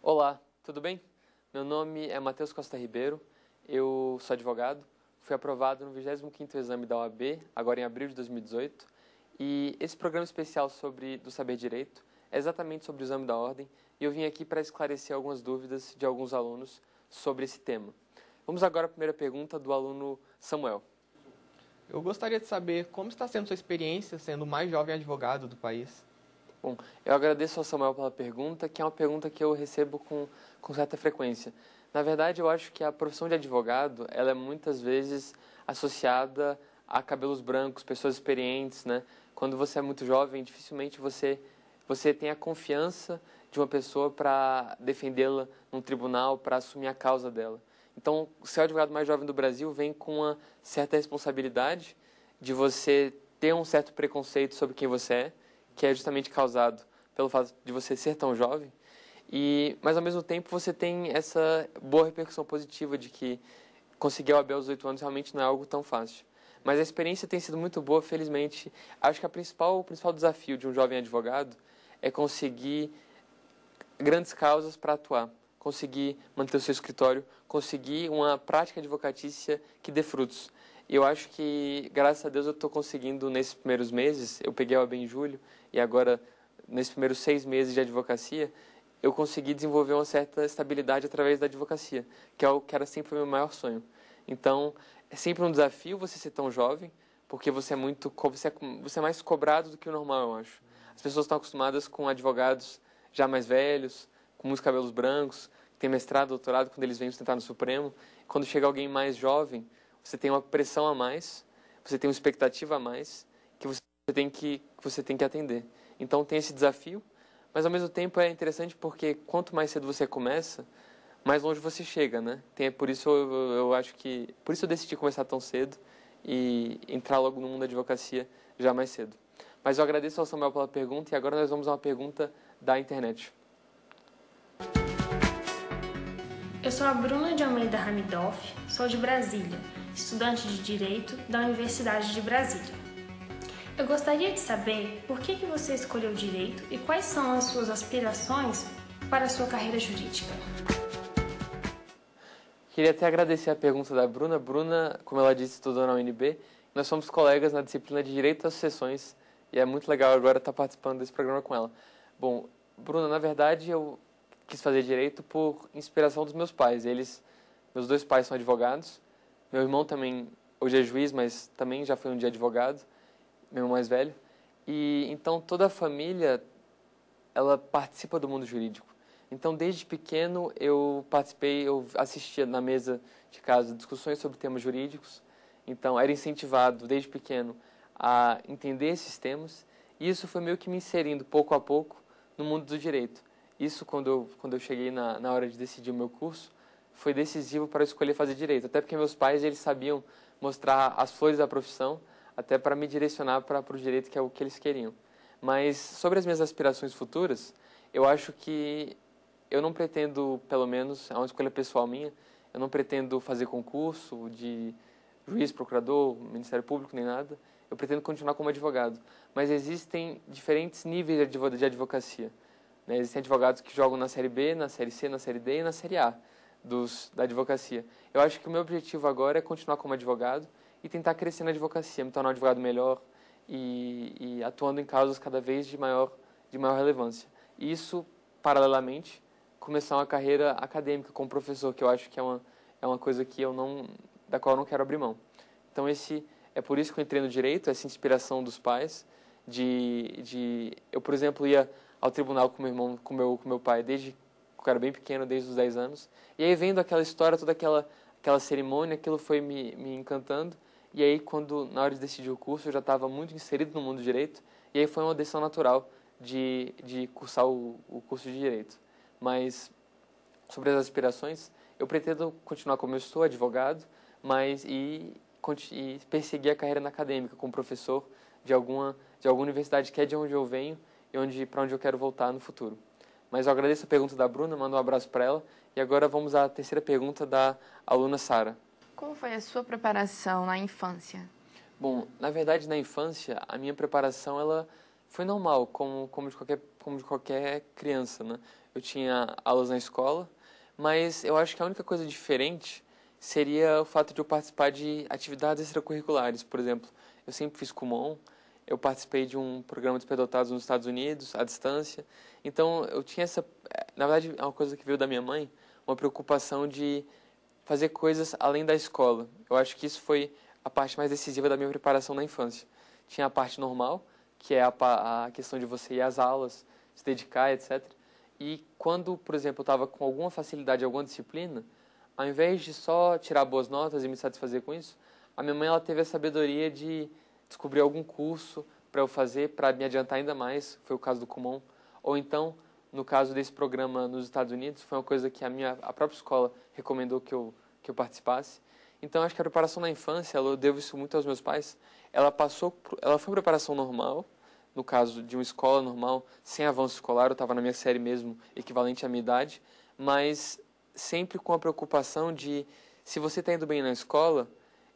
Olá, tudo bem? Meu nome é Matheus Costa Ribeiro, eu sou advogado, fui aprovado no 25º exame da OAB, agora em abril de 2018, e esse programa especial do Saber Direito é exatamente sobre o exame da ordem, e eu vim aqui para esclarecer algumas dúvidas de alguns alunos sobre esse tema. Vamos agora à primeira pergunta do aluno Samuel. Eu gostaria de saber como está sendo sua experiência sendo o mais jovem advogado do país. Bom, eu agradeço ao Samuel pela pergunta, que é uma pergunta que eu recebo com certa frequência. Na verdade, eu acho que a profissão de advogado, ela é muitas vezes associada a cabelos brancos, pessoas experientes, né? Quando você é muito jovem, dificilmente você tem a confiança de uma pessoa para defendê-la num tribunal, para assumir a causa dela. Então, ser o advogado mais jovem do Brasil vem com uma certa responsabilidade de você ter um certo preconceito sobre quem você é, que é justamente causado pelo fato de você ser tão jovem, mas ao mesmo tempo você tem essa boa repercussão positiva de que conseguir a OAB aos 18 anos realmente não é algo tão fácil. Mas a experiência tem sido muito boa, felizmente. Acho que o principal desafio de um jovem advogado é conseguir grandes causas para atuar, conseguir manter o seu escritório, conseguir uma prática advocatícia que dê frutos. E eu acho que, graças a Deus, eu estou conseguindo, nesses primeiros meses, eu peguei a OAB em julho, e agora, nesses primeiros 6 meses de advocacia, eu consegui desenvolver uma certa estabilidade através da advocacia, que é o que era sempre o meu maior sonho. Então, é sempre um desafio você ser tão jovem, porque você é mais cobrado do que o normal, eu acho. As pessoas estão acostumadas com advogados já mais velhos, com muitos cabelos brancos, que têm mestrado, doutorado, quando eles vêm sustentar no Supremo. Quando chega alguém mais jovem, você tem uma pressão a mais, você tem uma expectativa a mais, que você tem que atender. Então tem esse desafio, mas ao mesmo tempo é interessante porque quanto mais cedo você começa, mais longe você chega, né? Por isso eu acho que por isso eu decidi começar tão cedo e entrar logo no mundo da advocacia já mais cedo. Mas eu agradeço ao Samuel pela pergunta e agora nós vamos a uma pergunta da internet. Eu sou a Bruna de Almeida Hamidoff, sou de Brasília, estudante de Direito da Universidade de Brasília. Eu gostaria de saber por que você escolheu Direito e quais são as suas aspirações para a sua carreira jurídica. Queria até agradecer a pergunta da Bruna. Bruna, como ela disse, estudou na UNB. Nós somos colegas na disciplina de Direito às Sucessões e é muito legal agora estar participando desse programa com ela. Bom, Bruna, na verdade, eu quis fazer Direito por inspiração dos meus pais. Meus 2 pais são advogados. Meu irmão também, hoje é juiz, mas também já foi um dia advogado, meu irmão mais velho. E então toda a família, ela participa do mundo jurídico. Então desde pequeno eu assistia na mesa de casa discussões sobre temas jurídicos. Então era incentivado desde pequeno a entender esses temas. E isso foi meio que me inserindo pouco a pouco no mundo do direito. Isso quando eu cheguei na hora de decidir o meu curso, foi decisivo para eu escolher fazer direito, até porque meus pais eles sabiam mostrar as flores da profissão, até para me direcionar para o direito, que é o que eles queriam. Mas sobre as minhas aspirações futuras, eu acho que eu não pretendo, pelo menos, é uma escolha pessoal minha, eu não pretendo fazer concurso de juiz, procurador, Ministério Público, nem nada. Eu pretendo continuar como advogado. Mas existem diferentes níveis de advocacia, né? Existem advogados que jogam na Série B, na Série C, na Série D e na Série A da advocacia. Eu acho que o meu objetivo agora é continuar como advogado e tentar crescer na advocacia, me tornar um advogado melhor e atuando em causas cada vez de maior relevância. E isso, paralelamente, começar uma carreira acadêmica como professor, que eu acho que é uma coisa da qual eu não quero abrir mão. Então, é por isso que eu entrei no direito, essa inspiração dos pais. Eu, por exemplo, ia ao tribunal com meu irmão, com meu pai, desde que eu era bem pequeno, desde os 10 anos. E aí, vendo aquela história, toda aquela cerimônia, aquilo foi me encantando. E aí, na hora de decidir o curso, eu já estava muito inserido no mundo do direito. E aí foi uma decisão natural de cursar o curso de direito. Mas, sobre as aspirações, eu pretendo continuar como eu estou, advogado, e perseguir a carreira na acadêmica, como professor de alguma universidade que é de onde eu venho e para onde eu quero voltar no futuro. Mas eu agradeço a pergunta da Bruna, mando um abraço para ela. E agora vamos à terceira pergunta da aluna Sara. Como foi a sua preparação na infância? Bom, na verdade, na infância, a minha preparação ela foi normal, como de qualquer criança, né? eu tinha aulas na escola, mas eu acho que a única coisa diferente seria o fato de eu participar de atividades extracurriculares. Por exemplo, eu sempre fiz Kumon, eu participei de um programa de superdotados nos Estados Unidos, à distância. Então, eu tinha essa... Na verdade, é uma coisa que veio da minha mãe, uma preocupação de fazer coisas além da escola. Eu acho que isso foi a parte mais decisiva da minha preparação na infância. Tinha a parte normal, que é a questão de você ir às aulas, se dedicar, etc. E quando, por exemplo, eu estava com alguma facilidade em alguma disciplina, ao invés de só tirar boas notas e me satisfazer com isso, a minha mãe ela teve a sabedoria de descobrir algum curso para eu fazer, para me adiantar ainda mais. Foi o caso do Kumon. Ou então, no caso desse programa nos Estados Unidos, foi uma coisa que a própria escola recomendou que eu participasse. Então, acho que a preparação na infância, eu devo isso muito aos meus pais. Ela foi uma preparação normal, no caso de uma escola normal, sem avanço escolar, eu estava na minha série mesmo, equivalente à minha idade, mas sempre com a preocupação de, se você está indo bem na escola,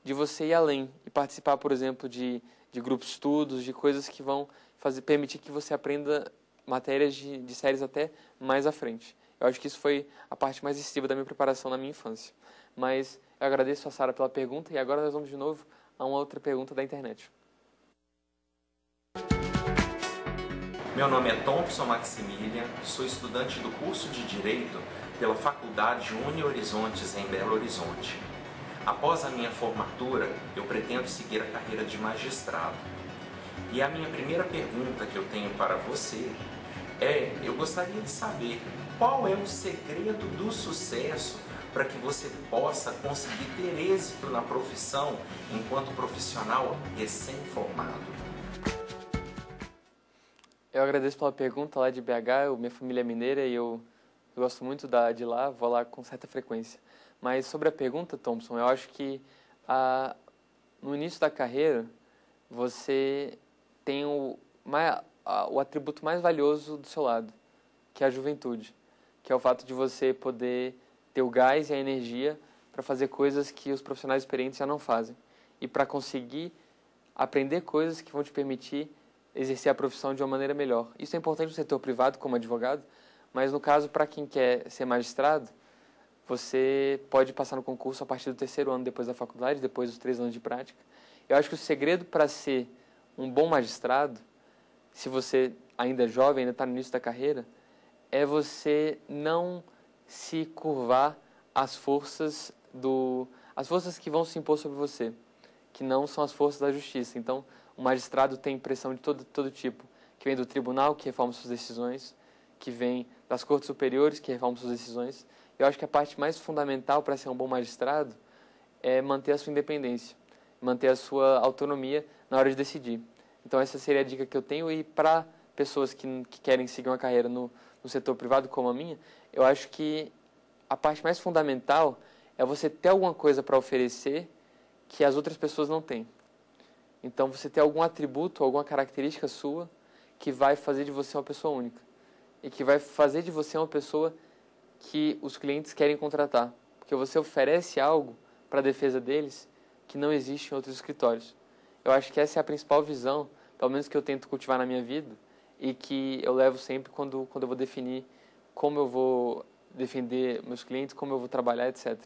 de você ir além e participar, por exemplo, de grupos de estudos, de coisas que vão permitir que você aprenda matérias de séries até mais à frente. Eu acho que isso foi a parte mais decisiva da minha preparação na minha infância. Mas eu agradeço a Sara pela pergunta e agora nós vamos de novo a uma outra pergunta da internet. Meu nome é Thompson Maximilian, sou estudante do curso de Direito pela Faculdade Uni Horizontes em Belo Horizonte. Após a minha formatura, eu pretendo seguir a carreira de magistrado. E a minha primeira pergunta que eu tenho para você eu gostaria de saber qual é o segredo do sucesso para que você possa conseguir ter êxito na profissão enquanto profissional recém-formado. Eu agradeço pela pergunta lá de BH, minha família é mineira e eu gosto muito de lá, vou lá com certa frequência. Mas sobre a pergunta, Thompson, eu acho que no início da carreira você tem o atributo mais valioso do seu lado, que é a juventude, que é o fato de você poder ter o gás e a energia para fazer coisas que os profissionais experientes já não fazem e para conseguir aprender coisas que vão te permitir exercer a profissão de uma maneira melhor. Isso é importante no setor privado, como advogado, mas no caso, para quem quer ser magistrado, você pode passar no concurso a partir do 3º ano depois da faculdade, depois dos 3 anos de prática. Eu acho que o segredo para ser um bom magistrado, se você ainda é jovem, ainda está no início da carreira, é você não se curvar às forças que vão se impor sobre você, que não são as forças da justiça. Então, o magistrado tem pressão de todo tipo, que vem do tribunal, que reforma suas decisões, que vem das cortes superiores, que reformam suas decisões. Eu acho que a parte mais fundamental para ser um bom magistrado é manter a sua independência, manter a sua autonomia na hora de decidir. Então, essa seria a dica que eu tenho. E para pessoas que querem seguir uma carreira no setor privado como a minha, eu acho que a parte mais fundamental é você ter alguma coisa para oferecer que as outras pessoas não têm. Então, você ter algum atributo, alguma característica sua que vai fazer de você uma pessoa única e que vai fazer de você uma pessoa que os clientes querem contratar, porque você oferece algo para a defesa deles que não existe em outros escritórios. Eu acho que essa é a principal visão, pelo menos que eu tento cultivar na minha vida e que eu levo sempre quando eu vou definir como eu vou defender meus clientes, como eu vou trabalhar, etc.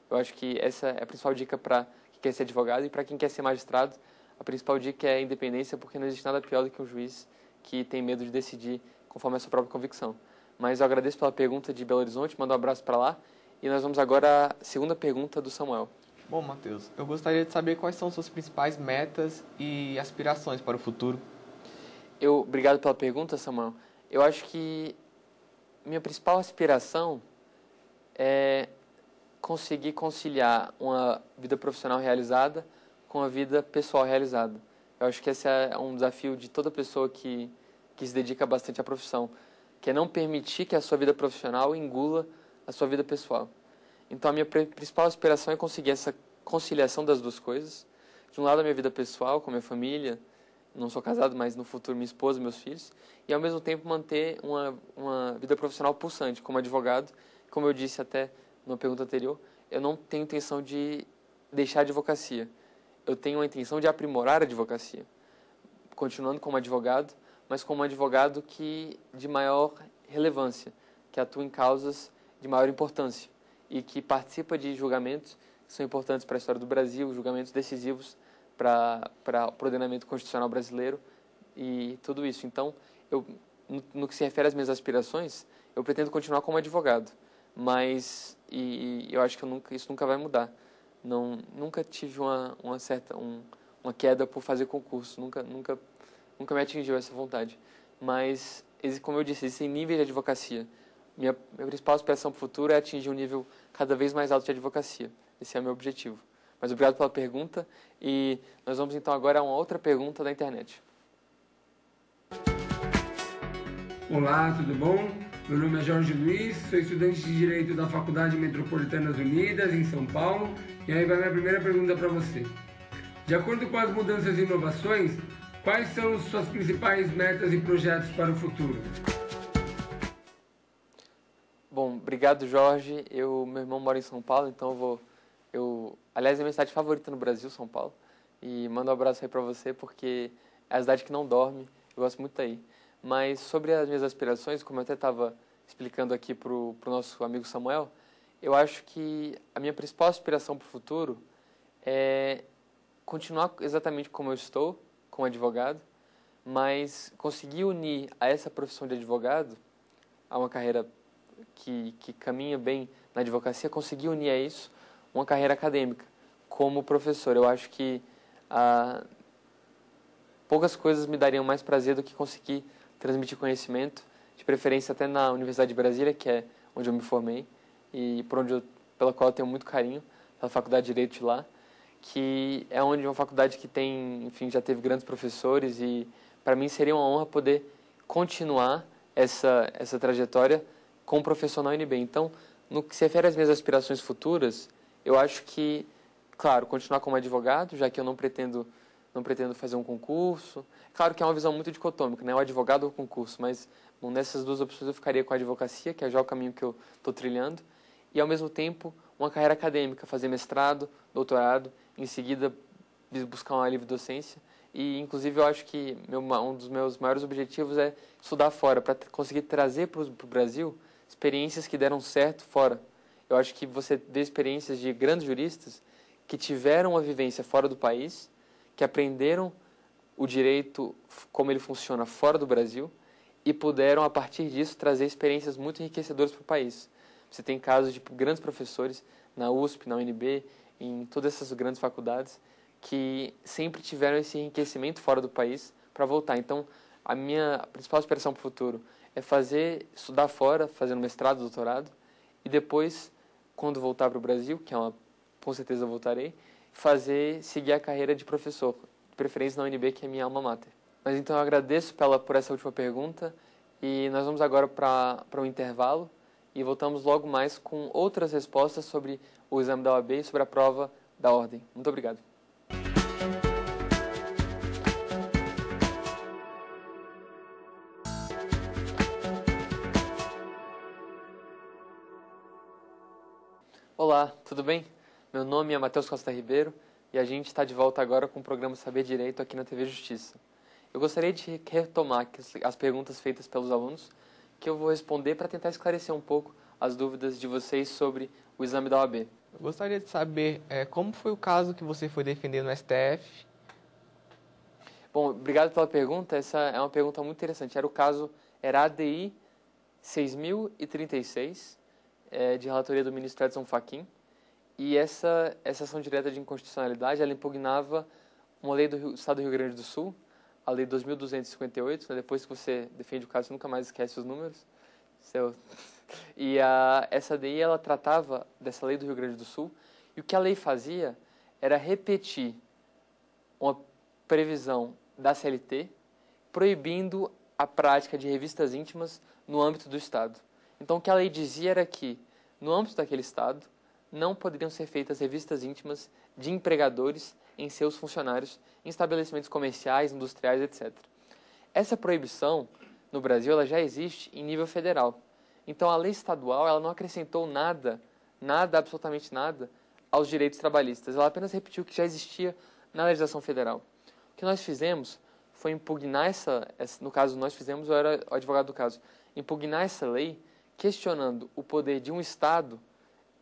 Eu acho que essa é a principal dica para quem quer ser advogado e para quem quer ser magistrado. A principal dica é a independência, porque não existe nada pior do que um juiz que tem medo de decidir conforme a sua própria convicção. Mas eu agradeço pela pergunta de Belo Horizonte, mando um abraço para lá. E nós vamos agora à segunda pergunta do Samuel. Bom, Matheus, eu gostaria de saber quais são suas principais metas e aspirações para o futuro. Obrigado pela pergunta, Samuel. Eu acho que minha principal aspiração é conseguir conciliar uma vida profissional realizada com a vida pessoal realizada. Eu acho que esse é um desafio de toda pessoa que se dedica bastante à profissão, que é não permitir que a sua vida profissional engula a sua vida pessoal. Então, a minha principal aspiração é conseguir essa conciliação das duas coisas. De um lado, a minha vida pessoal, com a minha família, não sou casado, mas no futuro minha esposa e meus filhos, e ao mesmo tempo manter uma vida profissional pulsante, como advogado. Como eu disse até na pergunta anterior, eu não tenho intenção de deixar a advocacia. Eu tenho a intenção de aprimorar a advocacia, continuando como advogado, mas como um advogado de maior relevância, que atua em causas de maior importância e que participa de julgamentos que são importantes para a história do Brasil, julgamentos decisivos para o ordenamento constitucional brasileiro e tudo isso. Então, no que se refere às minhas aspirações, eu pretendo continuar como advogado, mas eu acho que isso nunca vai mudar. Nunca tive uma queda por fazer concurso, nunca me atingiu essa vontade. Mas, como eu disse, existem níveis de advocacia. Minha principal aspiração para o futuro é atingir um nível cada vez mais alto de advocacia. Esse é o meu objetivo. Mas obrigado pela pergunta e nós vamos então agora a uma outra pergunta da internet. Olá, tudo bom? Meu nome é Jorge Luiz, sou estudante de Direito da Faculdade Metropolitanas Unidas, em São Paulo. E aí vai minha primeira pergunta para você. De acordo com as mudanças e inovações, quais são suas principais metas e projetos para o futuro? Bom, obrigado, Jorge. Meu irmão mora em São Paulo, então aliás, é a minha cidade favorita no Brasil, São Paulo. E mando um abraço aí para você, porque é a cidade que não dorme, eu gosto muito daí. Mas sobre as minhas aspirações, como eu até estava explicando aqui para o nosso amigo Samuel, eu acho que a minha principal aspiração para o futuro é continuar exatamente como eu estou, como advogado, mas conseguir unir a essa profissão de advogado, a uma carreira que caminha bem na advocacia, conseguir unir a isso uma carreira acadêmica como professor. Eu acho que poucas coisas me dariam mais prazer do que conseguir transmitir conhecimento, de preferência até na Universidade de Brasília, que é onde eu me formei e pela qual eu tenho muito carinho, pela Faculdade de Direito de lá, que é uma faculdade que já teve grandes professores e para mim seria uma honra poder continuar essa trajetória como professor na UNB. Então, no que se refere às minhas aspirações futuras, eu acho que, claro, continuar como advogado, já que eu não pretendo fazer um concurso. Claro que é uma visão muito dicotômica, né? O advogado ou o concurso, mas nessas duas opções eu ficaria com a advocacia, que é já o caminho que eu estou trilhando, e ao mesmo tempo uma carreira acadêmica, fazer mestrado, doutorado, em seguida buscar uma livre docência. E, inclusive, eu acho que um dos meus maiores objetivos é estudar fora, para conseguir trazer para o Brasil experiências que deram certo fora. Eu acho que você vê experiências de grandes juristas que tiveram uma vivência fora do país, que aprenderam o direito, como ele funciona fora do Brasil, e puderam, a partir disso, trazer experiências muito enriquecedoras para o país. Você tem casos de grandes professores na USP, na UNB, em todas essas grandes faculdades, que sempre tiveram esse enriquecimento fora do país para voltar. Então, a minha principal aspiração para o futuro é estudar fora, fazendo mestrado, doutorado, e depois, quando voltar para o Brasil, com certeza eu voltarei, seguir a carreira de professor, de preferência na UNB, que é minha alma mater. Mas então eu agradeço por essa última pergunta e nós vamos agora para um intervalo e voltamos logo mais com outras respostas sobre o exame da OAB e sobre a prova da ordem. Muito obrigado. Olá, tudo bem? Meu nome é Matheus Costa Ribeiro e a gente está de volta agora com o programa Saber Direito aqui na TV Justiça. Eu gostaria de retomar as perguntas feitas pelos alunos, que eu vou responder para tentar esclarecer um pouco as dúvidas de vocês sobre o exame da OAB. Eu gostaria de saber como foi o caso que você foi defender no STF. Bom, obrigado pela pergunta. Essa é uma pergunta muito interessante. Era a ADI 6036, de relatoria do ministro Edson Fachin. E essa ação direta de inconstitucionalidade, ela impugnava uma lei do Estado do Rio Grande do Sul, a Lei 2.258, né? Depois que você defende o caso, você nunca mais esquece os números. E essa DI, ela tratava dessa lei do Rio Grande do Sul, e o que a lei fazia era repetir uma previsão da CLT, proibindo a prática de revistas íntimas no âmbito do Estado. Então, o que a lei dizia era que, no âmbito daquele Estado, não poderiam ser feitas revistas íntimas de empregadores em seus funcionários, em estabelecimentos comerciais, industriais, etc. Essa proibição, no Brasil, ela já existe em nível federal. Então, a lei estadual ela não acrescentou nada, absolutamente nada, aos direitos trabalhistas. Ela apenas repetiu o que já existia na legislação federal. O que nós fizemos foi impugnar no caso, nós fizemos, eu era o advogado do caso, impugnar essa lei questionando o poder de um Estado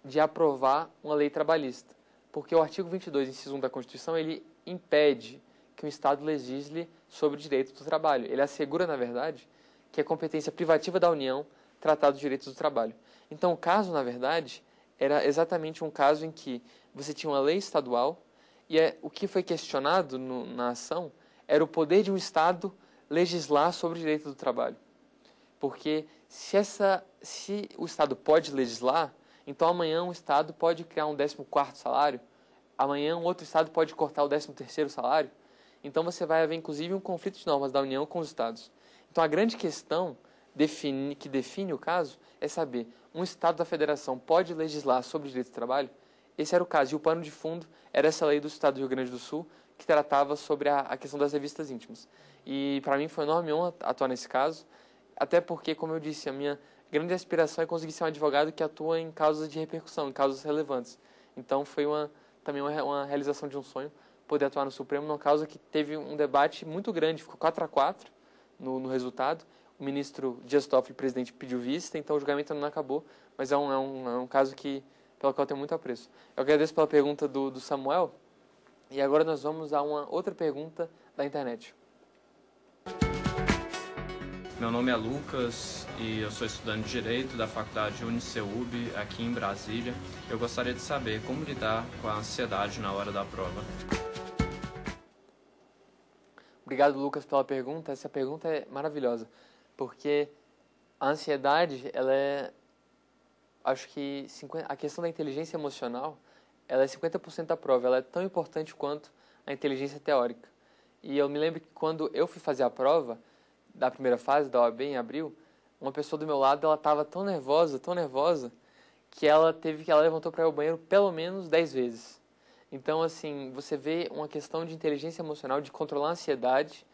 de aprovar uma lei trabalhista. Porque o artigo 22, inciso 1 da Constituição, ele impede que o Estado legisle sobre o direito do trabalho. Ele assegura, na verdade, que é competência privativa da União tratar dos direitos do trabalho. Então, o caso, na verdade, era exatamente um caso em que você tinha uma lei estadual e o que foi questionado na ação era o poder de um Estado legislar sobre o direito do trabalho. Porque se o Estado pode legislar, então amanhã um Estado pode criar um 14º salário, amanhã um outro Estado pode cortar o 13º salário, então você vai haver inclusive um conflito de normas da União com os Estados. Então a grande questão que define o caso é saber, um Estado da Federação pode legislar sobre o direito do trabalho? Esse era o caso, e o pano de fundo era essa lei do Estado do Rio Grande do Sul, que tratava sobre a questão das revistas íntimas. E para mim foi uma enorme honra atuar nesse caso, até porque, como eu disse, a minha grande aspiração é conseguir ser um advogado que atua em causas de repercussão, em causas relevantes. Então foi também uma realização de um sonho poder atuar no Supremo numa causa que teve um debate muito grande, ficou 4-4 no resultado. O ministro Dias Toffoli, presidente, pediu vista, então o julgamento não acabou, mas é um caso pelo qual eu tenho muito apreço. Eu agradeço pela pergunta do Samuel, e agora nós vamos a uma outra pergunta da internet. Meu nome é Lucas e eu sou estudante de Direito da Faculdade UniCeub, aqui em Brasília. Eu gostaria de saber como lidar com a ansiedade na hora da prova. Obrigado, Lucas, pela pergunta. Essa pergunta é maravilhosa, porque a ansiedade, acho que a questão da inteligência emocional, ela é 50% da prova, ela é tão importante quanto a inteligência teórica. E eu me lembro que quando eu fui fazer a prova, da primeira fase da OAB em abril, uma pessoa do meu lado, ela estava tão nervosa, que ela levantou para ir ao banheiro pelo menos 10 vezes. Então, assim, você vê uma questão de inteligência emocional, de controlar a ansiedade,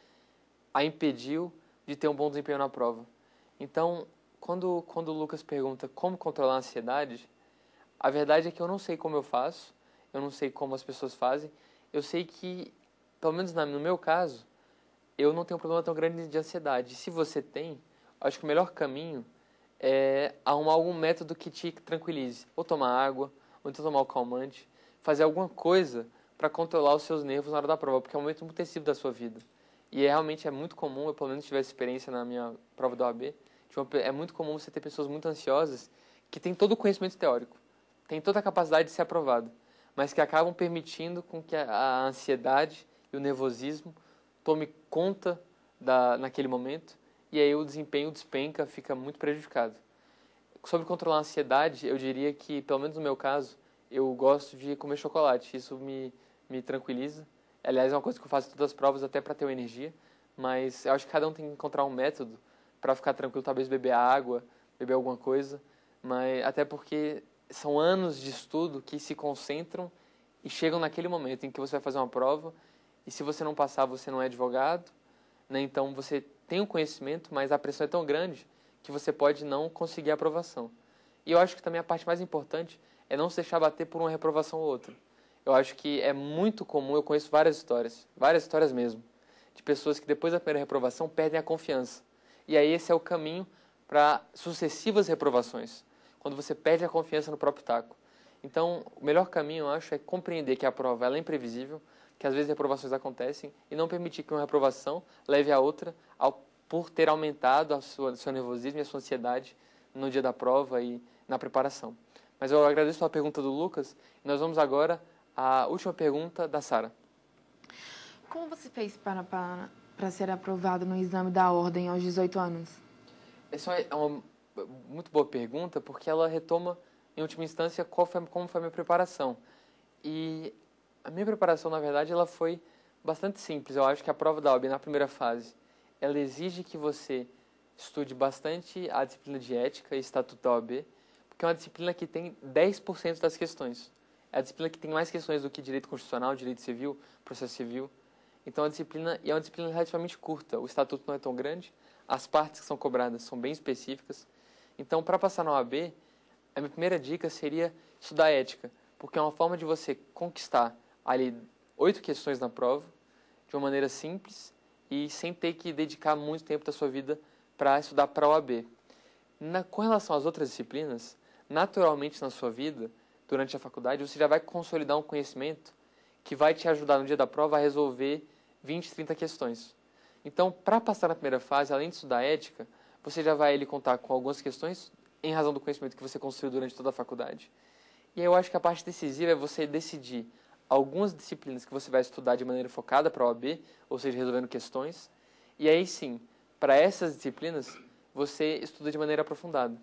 a impediu de ter um bom desempenho na prova. Então, quando o Lucas pergunta como controlar a ansiedade, a verdade é que eu não sei como eu faço, eu não sei como as pessoas fazem, eu sei que, pelo menos no meu caso, eu não tenho um problema tão grande de ansiedade. Se você tem, acho que o melhor caminho é arrumar algum método que te tranquilize. Ou tomar água, ou então tomar o calmante, fazer alguma coisa para controlar os seus nervos na hora da prova, porque é um momento muito decisivo da sua vida. E realmente é muito comum, eu pelo menos tive essa experiência na minha prova da OAB, é muito comum você ter pessoas muito ansiosas que têm todo o conhecimento teórico, têm toda a capacidade de ser aprovado, mas que acabam permitindo com que a ansiedade e o nervosismo tome conta naquele momento, e aí o desempenho despenca, fica muito prejudicado. Sobre controlar a ansiedade, eu diria que, pelo menos no meu caso, eu gosto de comer chocolate, isso me tranquiliza. Aliás, é uma coisa que eu faço em todas as provas, até para ter uma energia, mas eu acho que cada um tem que encontrar um método para ficar tranquilo, talvez beber água, beber alguma coisa, mas até porque são anos de estudo que se concentram e chegam naquele momento em que você vai fazer uma prova. E se você não passar, você não é advogado, né? Então você tem o conhecimento, mas a pressão é tão grande que você pode não conseguir a aprovação. E eu acho que também a parte mais importante é não se deixar bater por uma reprovação ou outra. Eu acho que é muito comum, eu conheço várias histórias mesmo, de pessoas que depois da primeira reprovação perdem a confiança. E aí esse é o caminho para sucessivas reprovações, quando você perde a confiança no próprio taco. Então, o melhor caminho, eu acho, é compreender que a prova ela é imprevisível, que às vezes reprovações acontecem, e não permitir que uma reprovação leve a outra por ter aumentado o seu nervosismo e a sua ansiedade no dia da prova e na preparação. Mas eu agradeço a pergunta do Lucas, e nós vamos agora à última pergunta da Sara. Como você fez para ser aprovado no exame da ordem aos 18 anos? Essa é uma muito boa pergunta, porque ela retoma, em última instância, como foi a minha preparação. E a minha preparação, na verdade, ela foi bastante simples. Eu acho que a prova da OAB, na primeira fase, ela exige que você estude bastante a disciplina de ética e estatuto da OAB, porque é uma disciplina que tem 10% das questões. É a disciplina que tem mais questões do que direito constitucional, direito civil, processo civil. Então, é uma disciplina relativamente curta. O estatuto não é tão grande, as partes que são cobradas são bem específicas. Então, para passar na OAB, a minha primeira dica seria estudar ética, porque é uma forma de você conquistar ali 8 questões na prova, de uma maneira simples e sem ter que dedicar muito tempo da sua vida para estudar para a OAB. Com relação às outras disciplinas, naturalmente na sua vida, durante a faculdade, você já vai consolidar um conhecimento que vai te ajudar no dia da prova a resolver 20, 30 questões. Então, para passar na primeira fase, além de estudar ética, você já vai contar com algumas questões em razão do conhecimento que você construiu durante toda a faculdade. E aí eu acho que a parte decisiva é você decidir algumas disciplinas que você vai estudar de maneira focada para a OAB, ou seja, resolvendo questões. E aí sim, para essas disciplinas, você estuda de maneira aprofundada.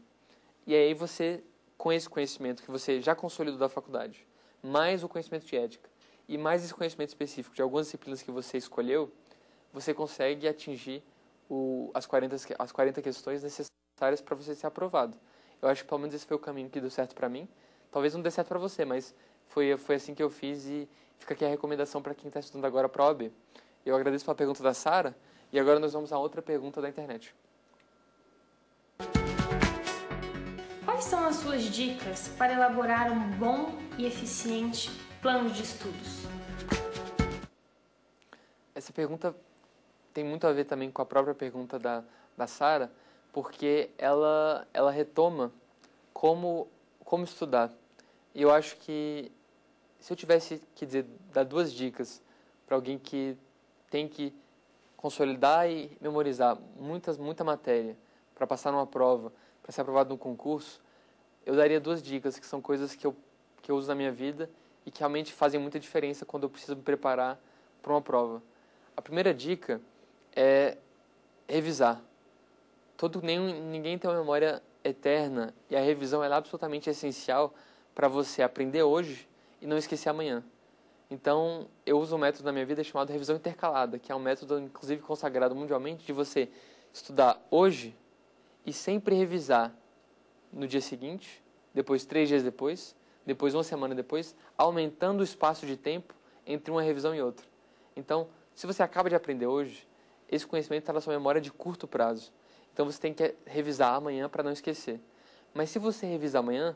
E aí você, com esse conhecimento que você já consolidou da faculdade, mais o conhecimento de ética, e mais esse conhecimento específico de algumas disciplinas que você escolheu, você consegue atingir as 40 questões necessárias para você ser aprovado. Eu acho que pelo menos esse foi o caminho que deu certo para mim. Talvez não dê certo para você, mas foi assim que eu fiz e fica aqui a recomendação para quem está estudando agora para a OAB. Eu agradeço pela pergunta da Sara e agora nós vamos a outra pergunta da internet. Quais são as suas dicas para elaborar um bom e eficiente plano de estudos? Essa pergunta tem muito a ver também com a própria pergunta da Sara, porque ela retoma como estudar. E eu acho que se eu tivesse que dar 2 dicas para alguém que tem que consolidar e memorizar muita matéria para passar numa prova, para ser aprovado no concurso, eu daria 2 dicas, que são coisas que eu uso na minha vida e que realmente fazem muita diferença quando eu preciso me preparar para uma prova. A primeira dica é revisar. Ninguém tem uma memória eterna e a revisão é absolutamente essencial para você aprender hoje e não esquecer amanhã. Então, eu uso um método na minha vida chamado revisão intercalada, que é um método, inclusive, consagrado mundialmente, de você estudar hoje e sempre revisar no dia seguinte, depois 3 dias depois 1 semana depois, aumentando o espaço de tempo entre uma revisão e outra. Então, se você acaba de aprender hoje, esse conhecimento está na sua memória de curto prazo. Então, você tem que revisar amanhã para não esquecer. Mas se você revisar amanhã,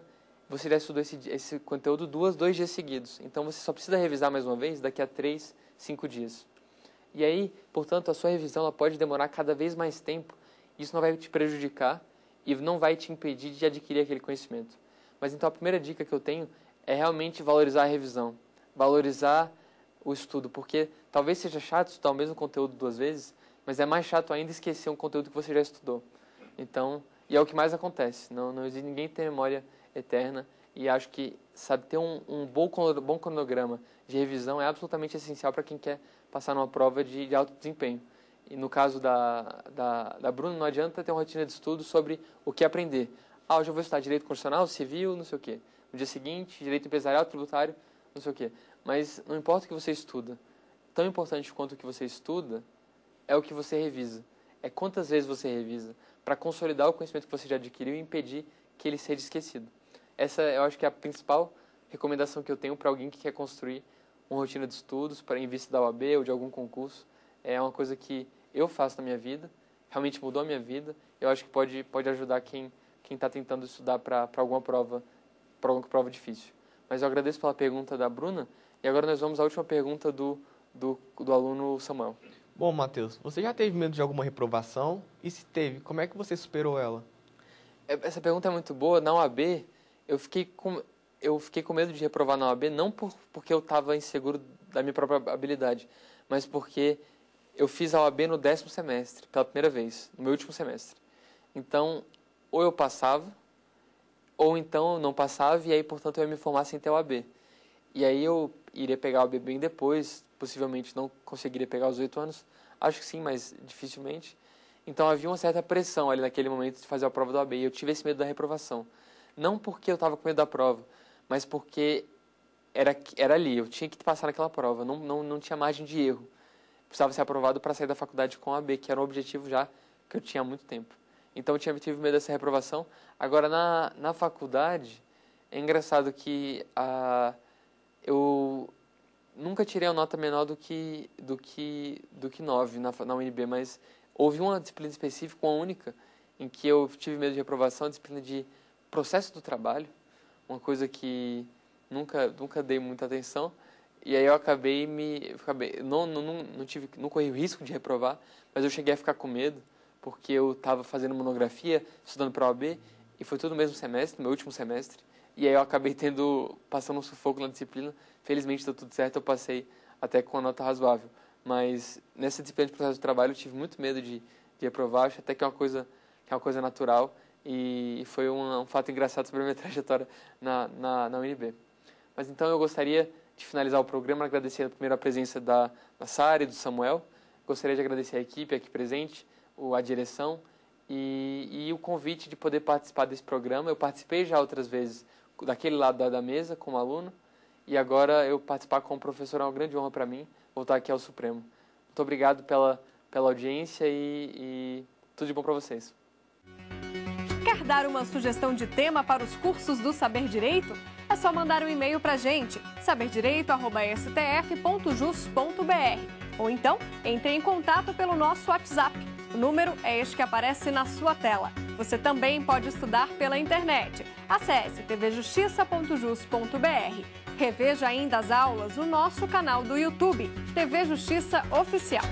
você já estudou esse conteúdo 2 dias seguidos. Então, você só precisa revisar mais uma vez daqui a 3, 5 dias. E aí, portanto, a sua revisão ela pode demorar cada vez mais tempo. Isso não vai te prejudicar e não vai te impedir de adquirir aquele conhecimento. Mas então, a primeira dica que eu tenho é realmente valorizar a revisão. Valorizar o estudo, porque talvez seja chato estudar o mesmo conteúdo 2 vezes, mas é mais chato ainda esquecer um conteúdo que você já estudou. Então, e é o que mais acontece. Não existe ninguém que tenha memória eterna e acho que ter um bom cronograma de revisão é absolutamente essencial para quem quer passar numa prova de alto desempenho. E no caso da Bruna, não adianta ter uma rotina de estudo sobre o que aprender. Hoje eu vou estudar direito constitucional, civil, não sei o quê. No dia seguinte, direito empresarial, tributário, não sei o quê. Mas não importa o que você estuda. Tão importante quanto o que você estuda é o que você revisa. É quantas vezes você revisa para consolidar o conhecimento que você já adquiriu e impedir que ele seja esquecido. Essa eu acho que é a principal recomendação que eu tenho para alguém que quer construir uma rotina de estudos em vista da OAB ou de algum concurso. É uma coisa que eu faço na minha vida, realmente mudou a minha vida. Eu acho que pode ajudar quem está tentando estudar para alguma prova difícil. Mas eu agradeço pela pergunta da Bruna e agora nós vamos à última pergunta do aluno Samuel. Bom, Matheus, você já teve medo de alguma reprovação? E se teve, como é que você superou ela? Essa pergunta é muito boa. Na OAB, eu fiquei com medo de reprovar na OAB, não porque eu estava inseguro da minha própria habilidade, mas porque eu fiz a OAB no 10º semestre, pela primeira vez, no meu último semestre. Então, ou eu passava, ou então eu não passava, e aí, portanto, eu ia me formar sem ter a OAB. E aí eu iria pegar a OAB bem depois, possivelmente não conseguiria pegar os 8 anos, acho que sim, mas dificilmente. Então havia uma certa pressão ali naquele momento de fazer a prova da OAB, e eu tive esse medo da reprovação. Não porque eu estava com medo da prova, mas porque era ali, eu tinha que passar naquela prova, não tinha margem de erro. Precisava ser aprovado para sair da faculdade com a OAB, que era um objetivo já que eu tinha há muito tempo. Então eu tive medo dessa reprovação. Agora, na faculdade, é engraçado que eu nunca tirei uma nota menor do que 9 na UNB, mas houve uma disciplina específica, uma única, em que eu tive medo de reprovação, a disciplina de processo do trabalho, uma coisa que nunca dei muita atenção, e aí eu não corri o risco de reprovar, mas eu cheguei a ficar com medo, porque eu estava fazendo monografia, estudando para a OAB, e foi tudo no mesmo semestre, meu último semestre, e aí eu acabei passando um sufoco na disciplina. Felizmente deu tudo certo, eu passei até com uma nota razoável. Mas nessa disciplina de processo de trabalho eu tive muito medo de reprovar, acho até que é uma coisa natural, e foi um fato engraçado sobre a minha trajetória na UNB. Mas então eu gostaria de finalizar o programa agradecendo primeiro a presença da Sara e do Samuel. Gostaria de agradecer a equipe aqui presente, a direção e o convite de poder participar desse programa. Eu participei já outras vezes daquele lado da mesa como aluno, e agora eu participar como professor é uma grande honra para mim, voltar aqui ao Supremo. Muito obrigado pela audiência e tudo de bom para vocês. Quer dar uma sugestão de tema para os cursos do Saber Direito? É só mandar um e-mail para a gente, saberdireito@stf.jus.br. Ou então, entre em contato pelo nosso WhatsApp. O número é este que aparece na sua tela. Você também pode estudar pela internet. Acesse tvjustiça.jus.br. Reveja ainda as aulas no nosso canal do YouTube, TV Justiça Oficial.